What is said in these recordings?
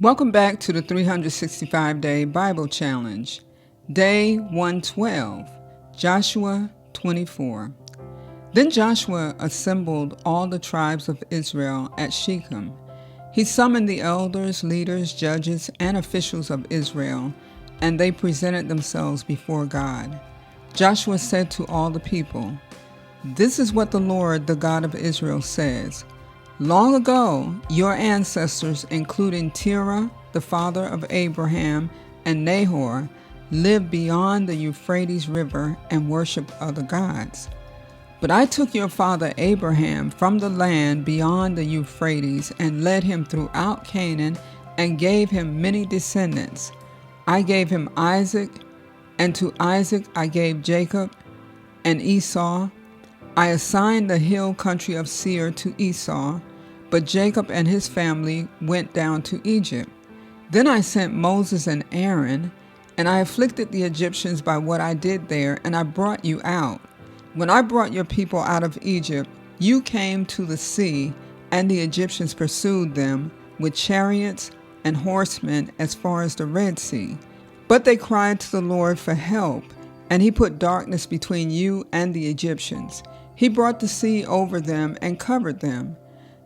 Welcome back to the 365-Day Bible Challenge, Day 112, Joshua 24. Then Joshua assembled all the tribes of Israel at Shechem. He summoned the elders, leaders, judges, and officials of Israel, and they presented themselves before God. Joshua said to all the people, "This is what the Lord, the God of Israel, says. Long ago, your ancestors, including Terah, the father of Abraham, and Nahor, lived beyond the Euphrates River and worshiped other gods. But I took your father Abraham from the land beyond the Euphrates and led him throughout Canaan and gave him many descendants. I gave him Isaac, and to Isaac I gave Jacob and Esau. I assigned the hill country of Seir to Esau, but Jacob and his family went down to Egypt. Then I sent Moses and Aaron, and I afflicted the Egyptians by what I did there, and I brought you out. When I brought your people out of Egypt, you came to the sea, and the Egyptians pursued them with chariots and horsemen as far as the Red Sea. But they cried to the Lord for help, and he put darkness between you and the Egyptians. He brought the sea over them and covered them.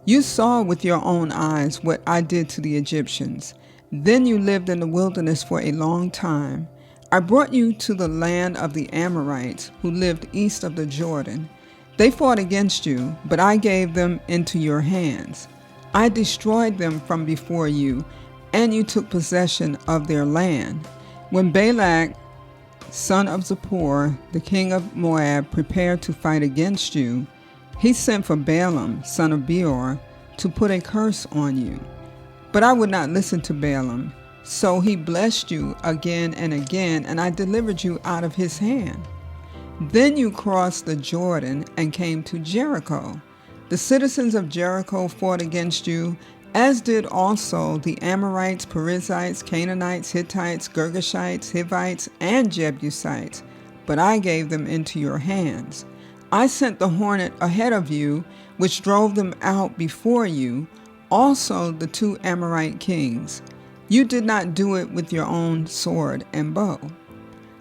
You saw with your own eyes what I did to the Egyptians. Then you lived in the wilderness for a long time. I brought you to the land of the Amorites, who lived east of the Jordan. They fought against you, but I gave them into your hands. I destroyed them from before you, and you took possession of their land. When Balak, son of Zippor, the king of Moab, prepared to fight against you, he sent for Balaam, son of Beor, to put a curse on you. But I would not listen to Balaam, so he blessed you again and again, and I delivered you out of his hand. Then you crossed the Jordan and came to Jericho. The citizens of Jericho fought against you, as did also the Amorites, Perizzites, Canaanites, Hittites, Girgashites, Hivites, and Jebusites, but I gave them into your hands. I sent the hornet ahead of you, which drove them out before you, also the two Amorite kings. You did not do it with your own sword and bow.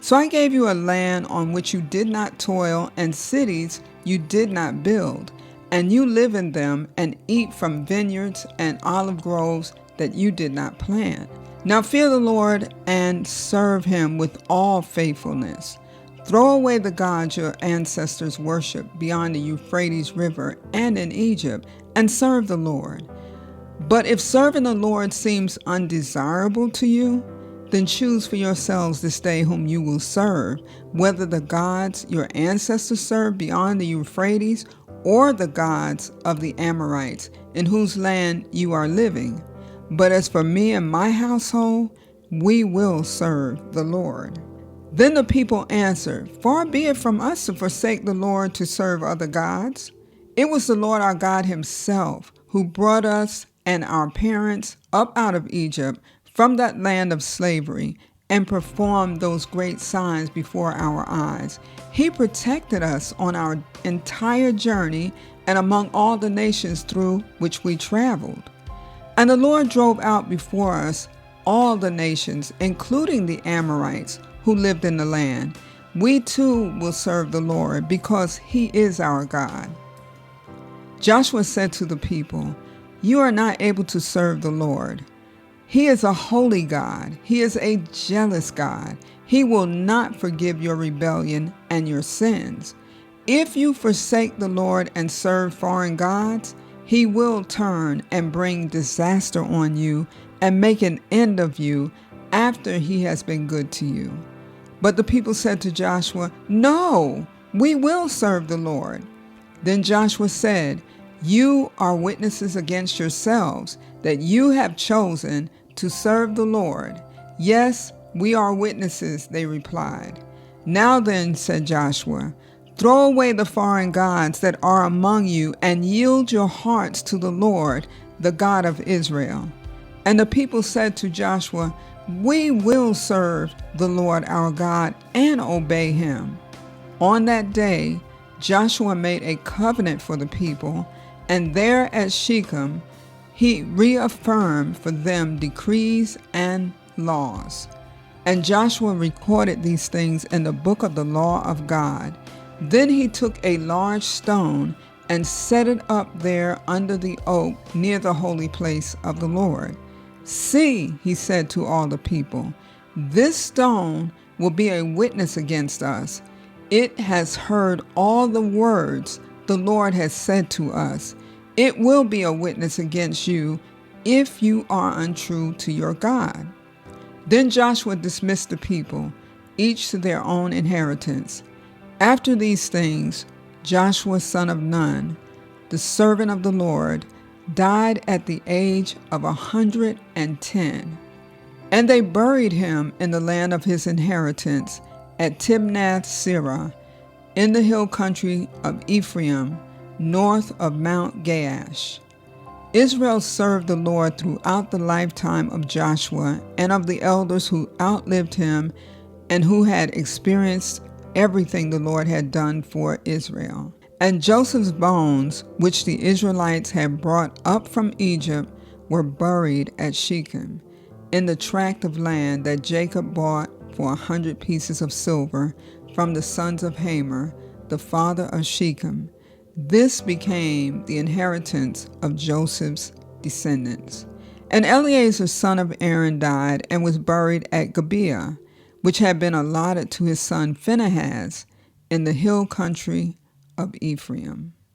So I gave you a land on which you did not toil, and cities you did not build, and you live in them and eat from vineyards and olive groves that you did not plant. Now fear the Lord and serve him with all faithfulness. Throw away the gods your ancestors worshiped beyond the Euphrates River and in Egypt, and serve the Lord. But if serving the Lord seems undesirable to you, then choose for yourselves this day whom you will serve, whether the gods your ancestors served beyond the Euphrates or the gods of the Amorites, in whose land you are living. But as for me and my household, we will serve the Lord." Then the people answered, "Far be it from us to forsake the Lord to serve other gods. It was the Lord our God himself who brought us and our parents up out of Egypt from that land of slavery and performed those great signs before our eyes. He protected us on our entire journey and among all the nations through which we traveled. And the Lord drove out before us all the nations, including the Amorites, who lived in the land. We too will serve the Lord, because he is our God." Joshua said to the people, "You are not able to serve the Lord. He is a holy God. He is a jealous God. He will not forgive your rebellion and your sins. If you forsake the Lord and serve foreign gods, he will turn and bring disaster on you and make an end of you after he has been good to you." But the people said to Joshua, "No, we will serve the Lord." Then Joshua said, "You are witnesses against yourselves that you have chosen to serve the Lord." "Yes, we are witnesses," they replied. "Now then," said Joshua, "throw away the foreign gods that are among you and yield your hearts to the Lord, the God of Israel." And the people said to Joshua, "We will serve the Lord our God and obey him." On that day, Joshua made a covenant for the people, and there at Shechem, he reaffirmed for them decrees and laws. And Joshua recorded these things in the book of the law of God. Then he took a large stone and set it up there under the oak near the holy place of the Lord. See, he said to all the people, this stone will be a witness against us. It has heard all the words the Lord has said to us. It will be a witness against you if you are untrue to your God. Then Joshua dismissed the people, each to their own inheritance. After these things, Joshua son of Nun, the servant of the Lord, died at the age of 110. And they buried him in the land of his inheritance at Timnath-Serah, in the hill country of Ephraim, north of Mount Gaash. Israel served the Lord throughout the lifetime of Joshua and of the elders who outlived him and who had experienced everything the Lord had done for Israel. And Joseph's bones, which the Israelites had brought up from Egypt, were buried at Shechem, in the tract of land that Jacob bought for 100 pieces of silver from the sons of Hamor, the father of Shechem. This became the inheritance of Joseph's descendants. And Eleazar son of Aaron died and was buried at Gibeah, which had been allotted to his son Phinehas in the hill country of Ephraim.